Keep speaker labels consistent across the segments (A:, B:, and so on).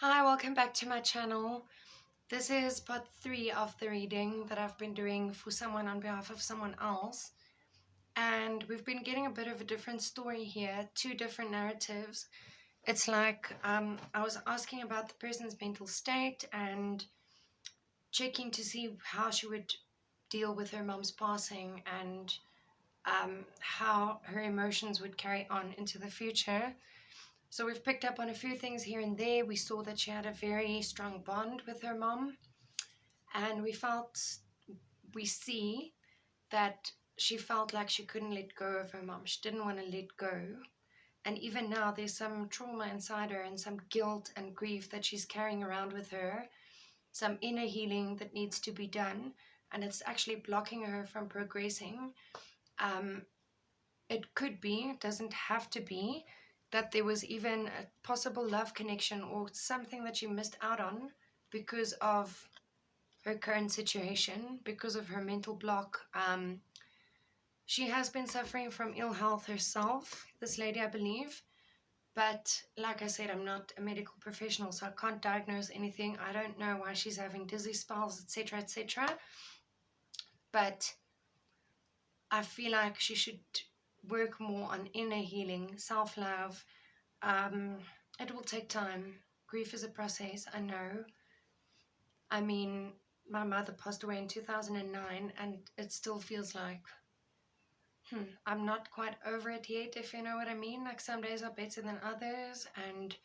A: Hi, welcome back to my channel. This is part 3 of the reading that I've been doing for someone on behalf of someone else. And we've been getting a bit of a different story here, two different narratives. It's like I was asking about the person's mental state and checking to see how she would deal with her mom's passing and how her emotions would carry on into the future. So we've picked up on a few things here and there. We saw that she had a very strong bond with her mom, and we see that she felt like she couldn't let go of her mom. She didn't want to let go. And even now, there's some trauma inside her and some guilt and grief that she's carrying around with her, some inner healing that needs to be done, and it's actually blocking her from progressing. Um, it could be, it doesn't have to be, that there was even a possible love connection or something that she missed out on because of her current situation, because of her mental block. She has been suffering from ill health herself, this lady, I believe. But like I said, I'm not a medical professional, so I can't diagnose anything. I don't know why she's having dizzy spells, etc., etc. But I feel like she should work more on inner healing, self-love. It will take time. Grief is a process, I know. I mean, my mother passed away in 2009, and it still feels like, I'm not quite over it yet, if you know what I mean. Like, some days are better than others, and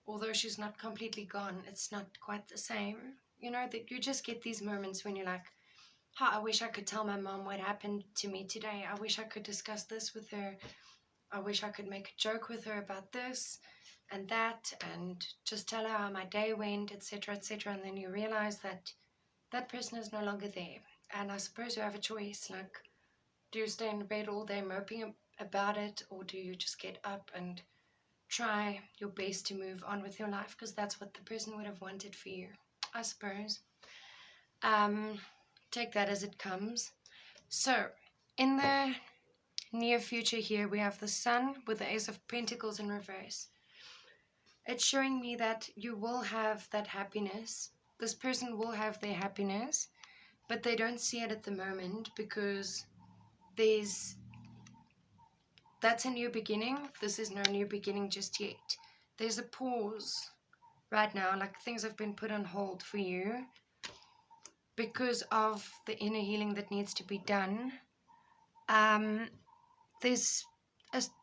A: although she's not completely gone, it's not quite the same. You know, that you just get these moments when you're like, I wish I could tell my mom what happened to me today. I wish I could discuss this with her. I wish I could make a joke with her about this and that, and just tell her how my day went, etc., etc. And then you realize that that person is no longer there. And I suppose you have a choice, like, do you stay in bed all day moping about it, or do you just get up and try your best to move on with your life? Because that's what the person would have wanted for you, I suppose. Take that as it comes. So, in the near future here, we have the Sun with the Ace of Pentacles in reverse. It's showing me that you will have that happiness. This person will have their happiness, but they don't see it at the moment because that's a new beginning. This is no new beginning just yet. There's a pause right now, like things have been put on hold for you because of the inner healing that needs to be done. There's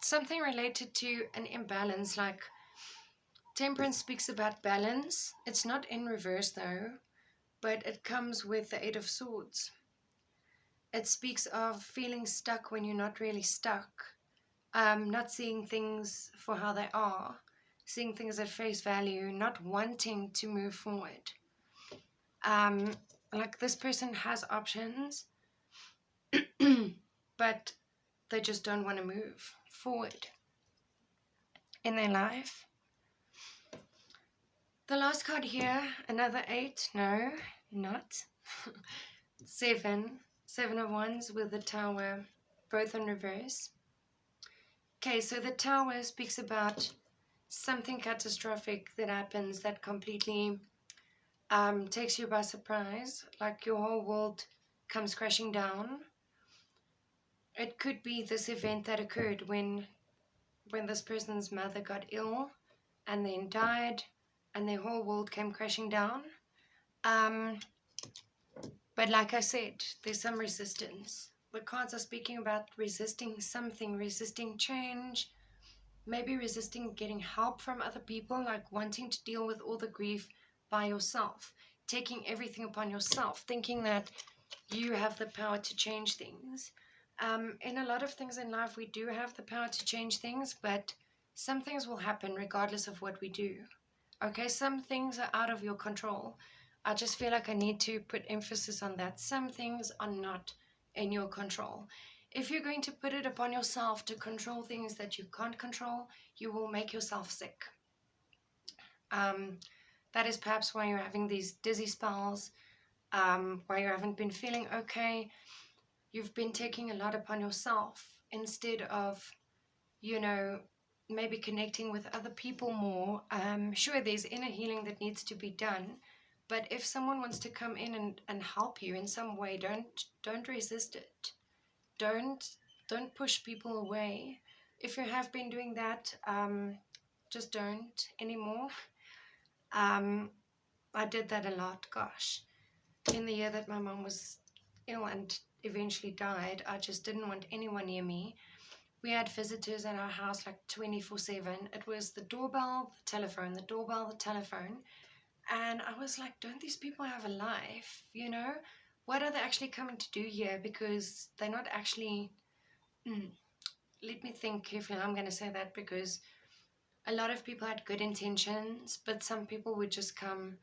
A: something related to an imbalance, like Temperance speaks about balance. It's not in reverse though, but it comes with the Eight of Swords. It speaks of feeling stuck when you're not really stuck, not seeing things for how they are, seeing things at face value, not wanting to move forward. Like, this person has options, but they just don't want to move forward in their life. The last card here, another 8, no, not. 7 of Wands with the Tower, both in reverse. Okay, so the Tower speaks about something catastrophic that happens that completely takes you by surprise, like your whole world comes crashing down. It could be this event that occurred when this person's mother got ill and then died, and their whole world came crashing down. But like I said, there's some resistance. The cards are speaking about resisting something, resisting change, maybe resisting getting help from other people, like wanting to deal with all the grief by yourself, taking everything upon yourself, thinking that you have the power to change things. In a lot of things in life, we do have the power to change things, but some things will happen regardless of what we do. Okay, some things are out of your control. I just feel like I need to put emphasis on that. Some things are not in your control. If you're going to put it upon yourself to control things that you can't control, you will make yourself sick. That is perhaps why you're having these dizzy spells, why you haven't been feeling okay. You've been taking a lot upon yourself instead of, maybe connecting with other people more. Sure, there's inner healing that needs to be done, but if someone wants to come in and help you in some way, don't resist it. Don't push people away. If you have been doing that, just don't anymore. I did that a lot, gosh. In the year that my mom was ill and eventually died, I just didn't want anyone near me. We had visitors at our house like 24/7. It was the doorbell, the telephone, the doorbell, the telephone. And I was like, don't these people have a life? You know? What are they actually coming to do here? Because they're not actually... Let me think carefully. I'm going to say that because a lot of people had good intentions, but some people would just come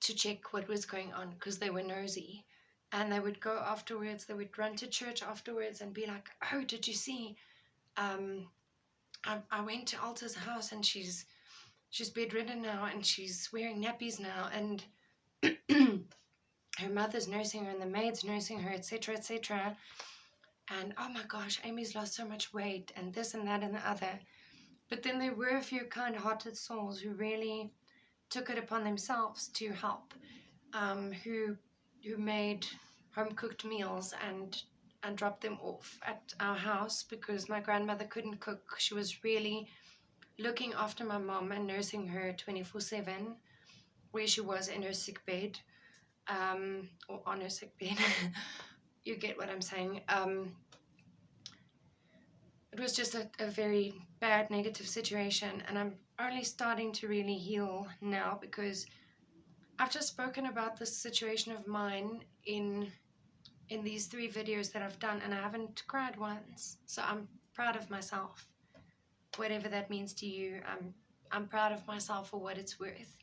A: to check what was going on because they were nosy. And they would go afterwards, they would run to church afterwards and be like, oh, did you see? I went to Alta's house and she's bedridden now and she's wearing nappies now and her mother's nursing her and the maid's nursing her, etc., etc. And oh my gosh, Amy's lost so much weight and this and that and the other. But then there were a few kind-hearted souls who really took it upon themselves to help, who made home-cooked meals and dropped them off at our house because my grandmother couldn't cook. She was really looking after my mom and nursing her 24/7, where she was in her sick bed, or on her sick bed. You get what I'm saying. It was just a very bad, negative situation, and I'm only starting to really heal now because I've just spoken about this situation of mine in these 3 videos that I've done, and I haven't cried once. So I'm proud of myself. Whatever that means to you, I'm proud of myself for what it's worth.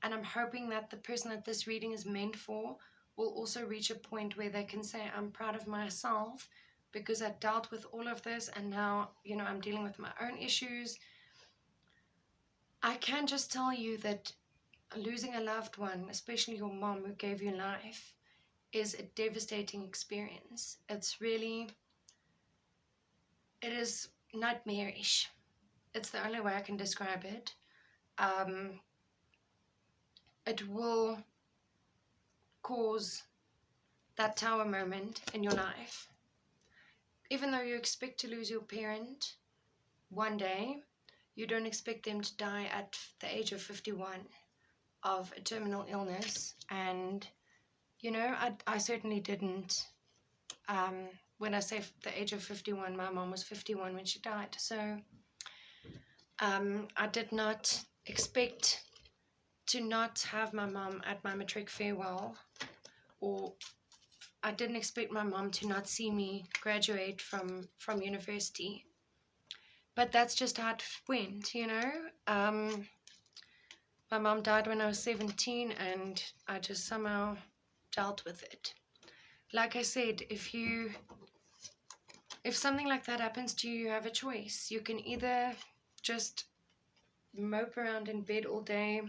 A: And I'm hoping that the person that this reading is meant for will also reach a point where they can say, I'm proud of myself because I dealt with all of this and now, I'm dealing with my own issues. I can just tell you that losing a loved one, especially your mom who gave you life, is a devastating experience. It is nightmarish. It's the only way I can describe it. It will cause that tower moment in your life. Even though you expect to lose your parent one day, you don't expect them to die at the age of 51 of a terminal illness. And, I certainly didn't. When I say the age of 51, my mom was 51 when she died. So I did not expect to not have my mom at my matric farewell, or I didn't expect my mom to not see me graduate from university. But that's just how it went, My mom died when I was 17 and I just somehow dealt with it. Like I said, if something like that happens to you, you have a choice. You can either just mope around in bed all day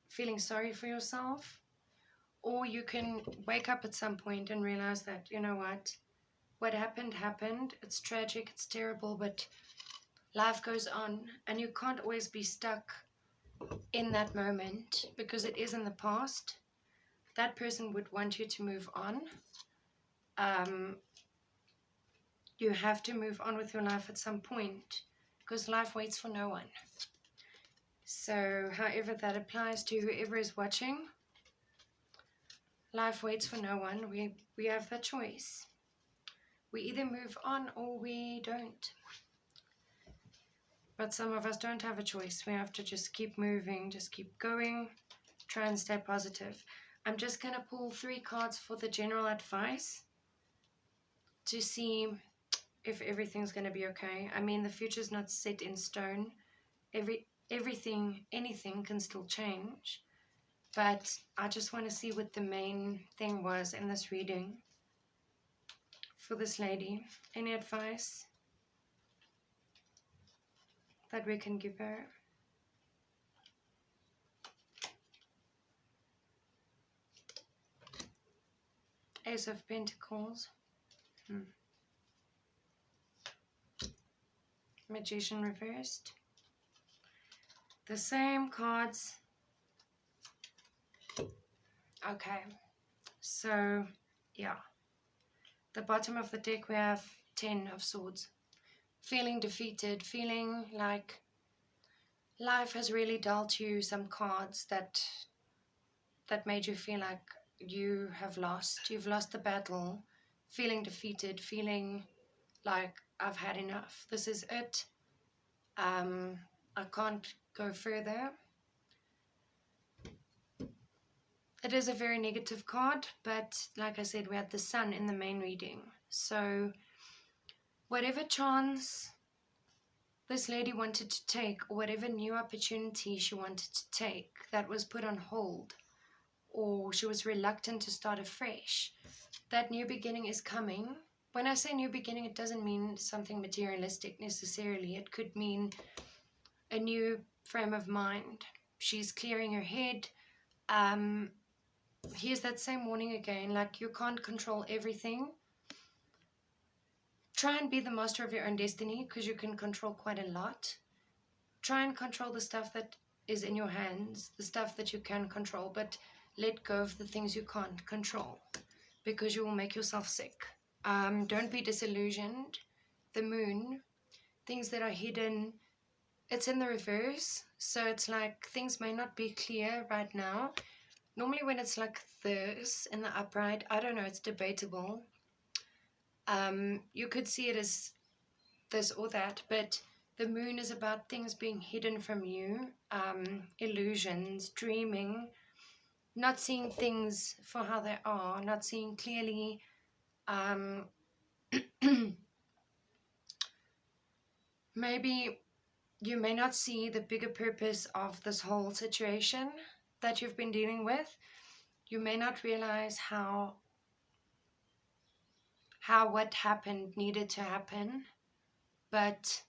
A: feeling sorry for yourself, or you can wake up at some point and realize that, what happened, it's tragic, it's terrible, but life goes on and you can't always be stuck in that moment because it is in the past. That person would want you to move on. You have to move on with your life at some point because life waits for no one. So however that applies to whoever is watching, life waits for no one. We have that choice. We either move on or we don't. But some of us don't have a choice. We have to just keep moving, just keep going, try and stay positive. I'm just going to pull 3 cards for the general advice to see if everything's going to be okay. I mean, the future's not set in stone. Anything can still change. But I just want to see what the main thing was in this reading for this lady. Any advice that we can give her? Ace of Pentacles. Magician reversed. The same cards. Okay, so yeah. The bottom of the deck we have 10 of Swords. Feeling defeated, feeling like life has really dealt you some cards that made you feel like you have lost. You've lost the battle, feeling defeated, feeling like I've had enough. This is it. I can't go further. It is a very negative card, but like I said, we had the Sun in the main reading. So whatever chance this lady wanted to take, or whatever new opportunity she wanted to take that was put on hold, or she was reluctant to start afresh, that new beginning is coming. When I say new beginning, it doesn't mean something materialistic necessarily. It could mean a new frame of mind. She's clearing her head. Here's that same warning again, like you can't control everything. Try and be the master of your own destiny, because you can control quite a lot. Try and control the stuff that is in your hands, the stuff that you can control, but let go of the things you can't control, because you will make yourself sick. Don't be disillusioned. The Moon, things that are hidden, it's in the reverse, so it's like things may not be clear right now. Normally when it's like this in the upright, I don't know, it's debatable. You could see it as this or that, but the Moon is about things being hidden from you, illusions, dreaming, not seeing things for how they are, not seeing clearly. Maybe you may not see the bigger purpose of this whole situation that you've been dealing with. You may not realize how what happened needed to happen, but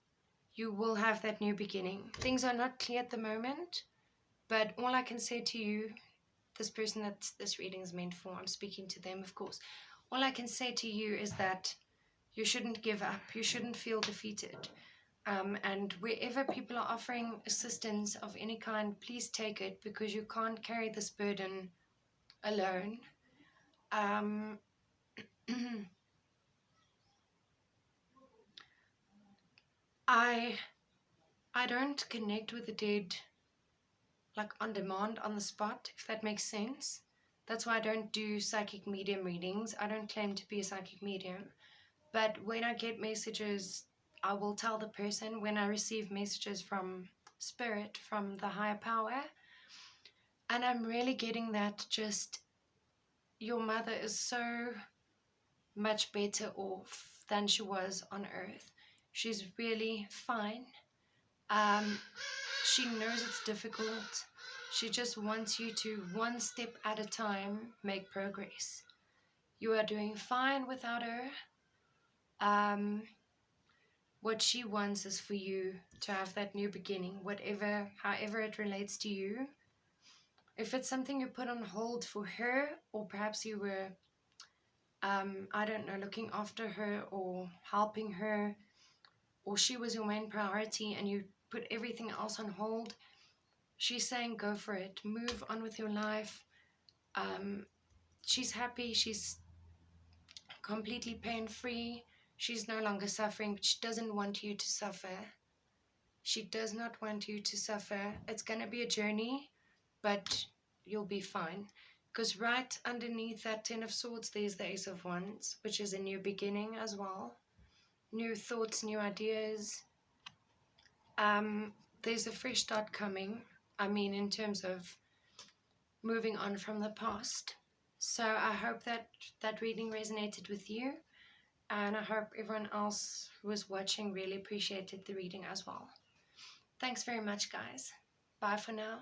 A: you will have that new beginning. Things are not clear at the moment, but all I can say to you, this person that this reading is meant for, I'm speaking to them, of course. All I can say to you is that you shouldn't give up. You shouldn't feel defeated. And wherever people are offering assistance of any kind, please take it, because you can't carry this burden alone. I don't connect with the dead like on demand, on the spot, if that makes sense. That's why I don't do psychic medium readings. I don't claim to be a psychic medium. But when I get messages, I will tell the person. When I receive messages from spirit, from the higher power, and I'm really getting that just, your mother is so much better off than she was on earth. She's really fine. She knows it's difficult. She just wants you to, one step at a time, make progress. You are doing fine without her. What she wants is for you to have that new beginning, whatever, however it relates to you. If it's something you put on hold for her, or perhaps you were, I don't know, looking after her or helping her, or she was your main priority and you put everything else on hold, she's saying go for it. Move on with your life. She's happy. She's completely pain-free. She's no longer suffering, but she doesn't want you to suffer. She does not want you to suffer. It's going to be a journey, but you'll be fine. Because right underneath that Ten of Swords, there's the Ace of Wands, which is a new beginning as well. New thoughts, new ideas. There's a fresh start coming. I mean, in terms of moving on from the past. So I hope that that reading resonated with you. And I hope everyone else who was watching really appreciated the reading as well. Thanks very much, guys. Bye for now.